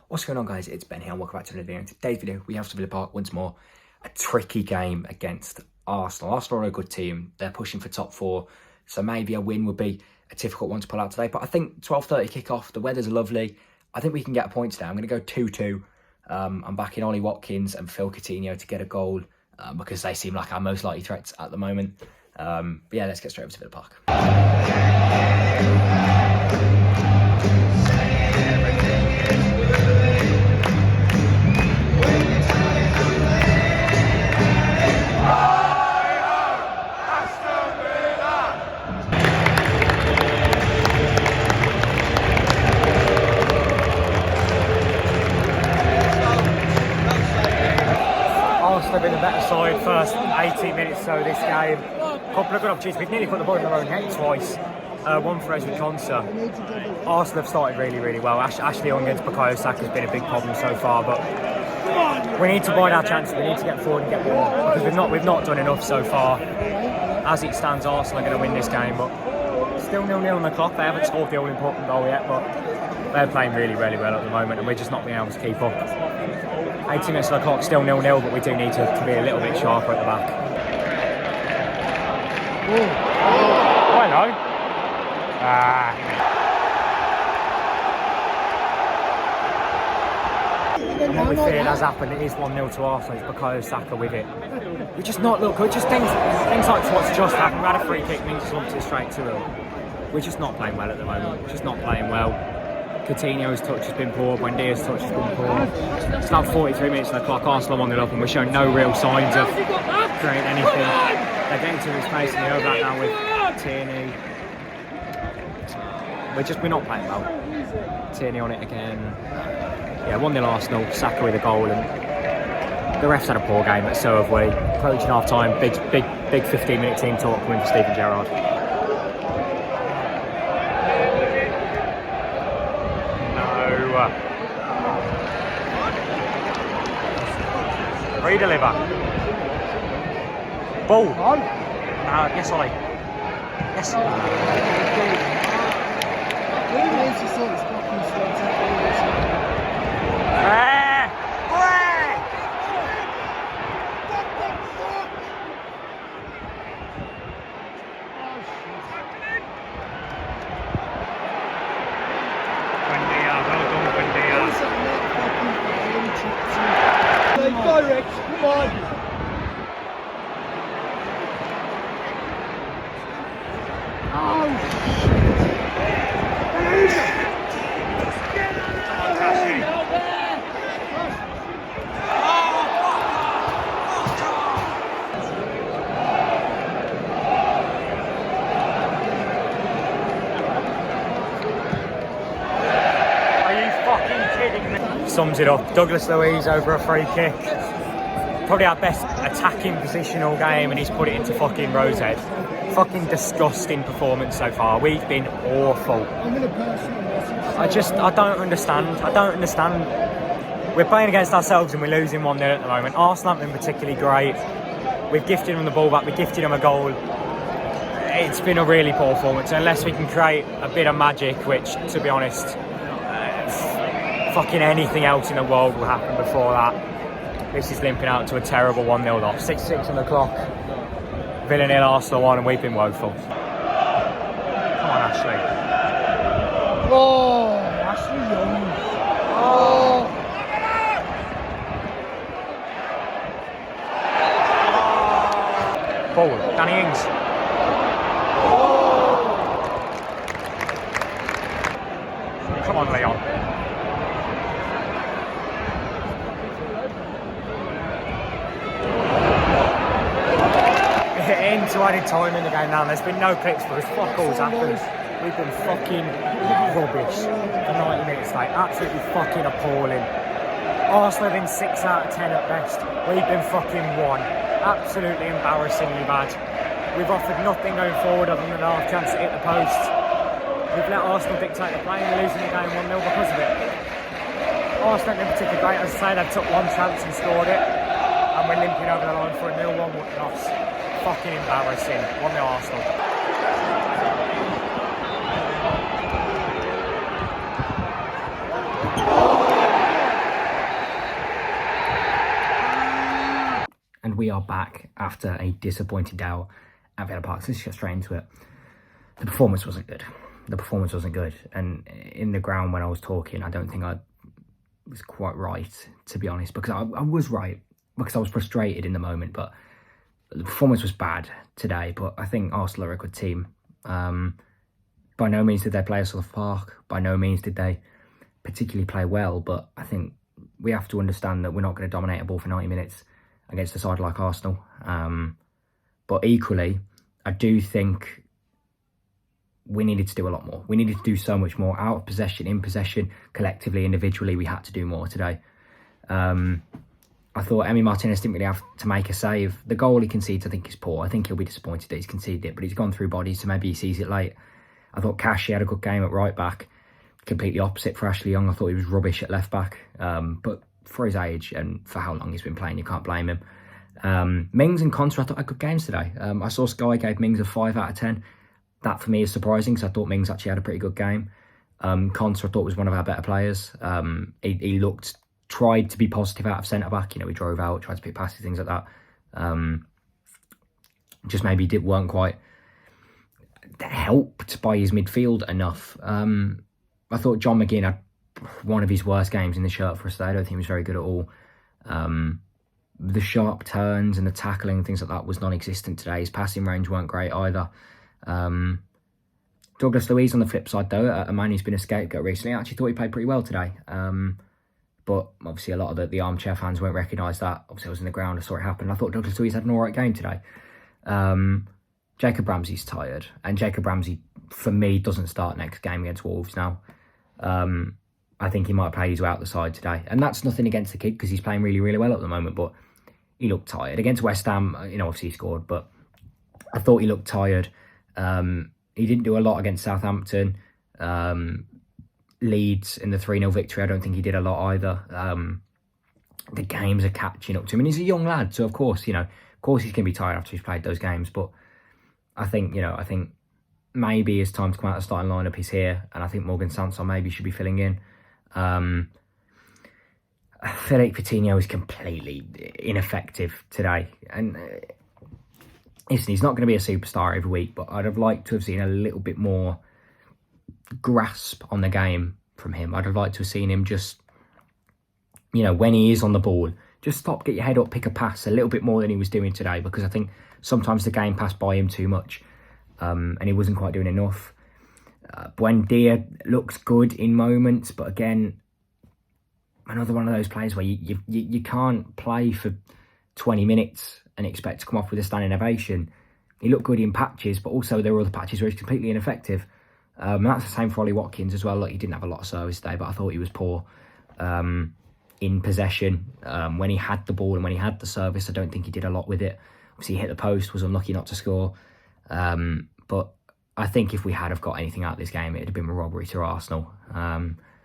What's going on, guys? It's Ben here and welcome back to another video. In today's video, we have to Villa Park once more. A tricky game against Arsenal. Arsenal are a good team. They're pushing for top four, so maybe a win would be a difficult one to pull out today. But I think 12:30 kickoff, the weather's lovely. I think we can get a point today. I'm going to go 2-2. I'm backing Ollie Watkins and Phil Coutinho to get a goal because they seem like our most likely threats at the moment. But yeah, let's get straight over to Villa Park. Arsenal have been a better side first 18 minutes so this game. Couple of good opportunities. We've nearly put the ball in their own net twice. One for us with Konsa. Arsenal have started really well. Ashley Young against Bukayo Saka has been a big problem so far, but we need to bide our chances. We need to get forward and get more because we've not done enough so far. As it stands, Arsenal are going to win this game, but still 0-0 on the clock. They haven't scored the all-important goal yet, but they're playing really well at the moment, and we're just not being able to keep up. 18 minutes on the clock, still 0-0, but we do need to be a little bit sharper at the back. Oh, hello. And what we feared has happened. It is 1-0 to Arsenal. It's Bukayo Saka with it. We just not look good. Just things like what's just happened. We had a free kick and he just lumped it straight to him. We're just not playing well at the moment. We're just not playing well. Coutinho's touch has been poor. Buendia's touch has been poor. It's now 43 minutes on the clock. Arsenal on it up and we're showing no real signs of creating anything. They're getting to his place in the overlap now with Tierney. We're not playing well. Tierney on it again. Yeah, 1-0 Arsenal. Saka with a goal, and the refs had a poor game, but so have we. Approaching half time, big 15-minute team talk coming for Steven Gerrard. No. Redeliver. Ball. Yes, Ollie. Yes. Direct, come on. Oh, Are you fucking kidding me? Sums it up. Douglas Luiz over a free kick. Probably our best attacking position all game, and he's put it into fucking Rosehead. Fucking disgusting performance so far. We've been awful. I don't understand. We're playing against ourselves and we're losing 1-0 at the moment. Arsenal haven't been particularly great. We've gifted them the ball back. We've gifted them a goal. It's been a really poor performance. Unless we can create a bit of magic, which, to be honest, fucking anything else in the world will happen before that. This is limping out to a terrible 1-0 loss. 6-6 on the clock. Villa 0, Arsenal 1, and we've been woeful. Come on, Ashley. oh, Ashley Young. Oh. Forward, Danny Ings. Come on, Leon. Into added time in the game now. There's been no clicks for us. Fuck all's happened. We've been fucking rubbish for 90 minutes straight. Absolutely fucking appalling. Arsenal have been 6 out of 10 at best. We've been fucking 1. Absolutely embarrassingly bad. We've offered nothing going forward other than a half chance to hit the post. We've let Arsenal dictate the play and we're losing the game 1-0 because of it. Arsenal haven't been particularly great. As I say, they've took one chance and scored it. And we're limping over the line for a 0-1 loss. Fucking embarrassing. 1-0 Arsenal. we are back after a disappointing day at Villa Park. So let's get straight into it. The performance wasn't good. And in the ground when I was talking, I don't think I was quite right, to be honest, because I was right, because I was frustrated in the moment, but the performance was bad today. But I think Arsenal are a good team. By no means did they play us off the park. By no means did they particularly play well, but I think we have to understand that we're not going to dominate a ball for 90 minutes against a side like Arsenal. But equally, I do think we needed to do a lot more. We needed to do so much more out of possession, in possession, collectively, individually. We had to do more today. I thought Emi Martinez didn't really have to make a save. The goal he concedes, I think, is poor. I think he'll be disappointed that he's conceded it, but he's gone through bodies, so maybe he sees it late. I thought Kashi had a good game at right back. Completely opposite for Ashley Young. I thought he was rubbish at left back. But for his age and for how long he's been playing, you can't blame him. Mings and Contra, I thought had good games today. I saw Sky gave Mings a 5 out of 10. That for me is surprising because I thought Mings actually had a pretty good game. Contra I thought was one of our better players. He tried to be positive out of centre back. You know, he drove out, tried to pick passes, things like that. Just maybe weren't quite helped by his midfield enough. I thought John McGinn had one of his worst games in the shirt for us today. I don't think he was very good at all. The sharp turns and the tackling and things like that was non-existent today. His passing range weren't great either. Douglas Luiz on the flip side though, a man who's been a scapegoat recently, I actually thought he played pretty well today. But obviously a lot of the armchair fans won't recognise that. Obviously I was in the ground, I saw it happen. I thought Douglas Luiz had an alright game today. Jacob Ramsey's tired, and Jacob Ramsey, for me, doesn't start next game against Wolves now. I think he might play his way out the side today. And that's nothing against the kid, because he's playing really, really well at the moment, but he looked tired. Against West Ham, obviously he scored, but I thought he looked tired. He didn't do a lot against Southampton. Leeds in the 3-0 victory, I don't think he did a lot either. The games are catching up to him, and he's a young lad, so of course he's going to be tired after he's played those games, but I think maybe it's time to come out of the starting lineup. He's here, and I think Morgan Sanson maybe should be filling in. Felipe Coutinho is completely ineffective today, and listen, he's not going to be a superstar every week, but I'd have liked to have seen a little bit more grasp on the game from him. I'd have liked to have seen him just, when he is on the ball, just stop, get your head up, pick a pass a little bit more than he was doing today, because I think sometimes the game passed by him too much, and he wasn't quite doing enough. Buendia looks good in moments, but again, another one of those players where you can't play for 20 minutes and expect to come off with a standing ovation. He looked good in patches, but also there were other patches where he's completely ineffective. And that's the same for Ollie Watkins as well. Look, he didn't have a lot of service today, but I thought he was poor in possession. When he had the ball and when he had the service, I don't think he did a lot with it. Obviously, he hit the post, was unlucky not to score. But I think if we had have got anything out of this game, it would have been a robbery to Arsenal.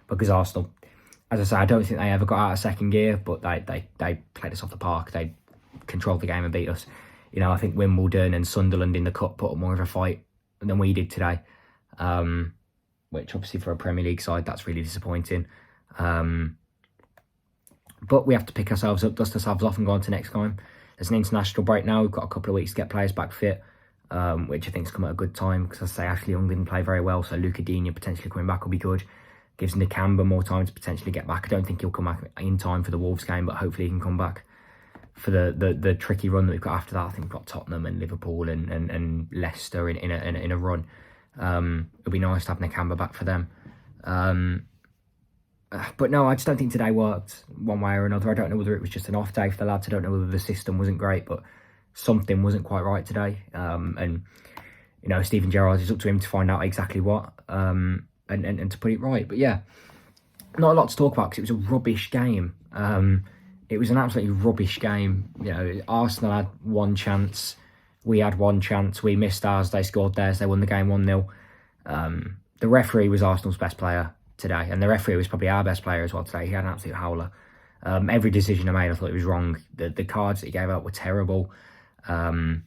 Because Arsenal, as I say, I don't think they ever got out of second gear, but they played us off the park. They controlled the game and beat us. I think Wimbledon and Sunderland in the cup put up more of a fight than we did today. Which obviously for a Premier League side, that's really disappointing. But we have to pick ourselves up, dust ourselves off and go on to next time. There's an international break now. We've got a couple of weeks to get players back fit, which I think has come at a good time, because I say Ashley Young didn't play very well, so Luca Digne potentially coming back will be good. Gives Nakamba more time to potentially get back. I don't think he'll come back in time for the Wolves game, but hopefully he can come back for the tricky run that we've got after that. I think we've got Tottenham and Liverpool and Leicester in a run. It'll be nice to have Nakamba back for them. But no, I just don't think today worked one way or another. I don't know whether it was just an off day for the lads. I don't know whether the system wasn't great, but something wasn't quite right today. And Steven Gerrard, it's up to him to find out exactly what and to put it right. But yeah, not a lot to talk about because it was a rubbish game. It was an absolutely rubbish game. Arsenal had one chance. We had one chance. We missed ours. They scored theirs. They won the game 1-0. The referee was Arsenal's best player today. And the referee was probably our best player as well today. He had an absolute howler. Every decision I made, I thought it was wrong. The cards that he gave out were terrible. And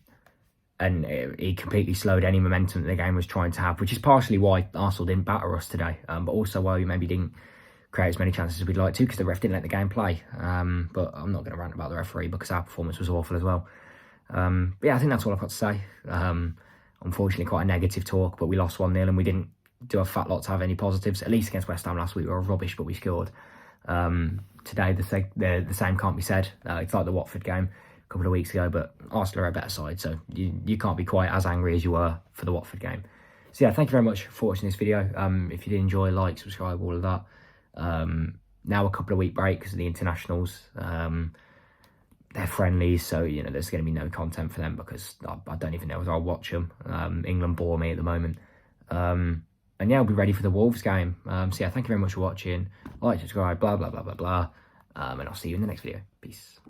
he completely slowed any momentum that the game was trying to have, which is partially why Arsenal didn't batter us today. But also why we maybe didn't create as many chances as we'd like to because the ref didn't let the game play. But I'm not going to rant about the referee because our performance was awful as well. But yeah, I think that's all I've got to say. Unfortunately, quite a negative talk, but we lost 1-0 and we didn't do a fat lot to have any positives. At least against West Ham last week, we were rubbish, but we scored. Today, the same can't be said. It's like the Watford game a couple of weeks ago, but Arsenal are a better side, so you can't be quite as angry as you were for the Watford game. So yeah, thank you very much for watching this video. If you did enjoy, like, subscribe, all of that. Now a couple of week break because of the internationals. They're friendlies, so you know there's going to be no content for them because I don't even know if I'll watch them. England bore me at the moment. And yeah, I'll be ready for the Wolves game. So yeah, thank you very much for watching. Like, subscribe, blah blah blah blah blah. And I'll see you in the next video. Peace.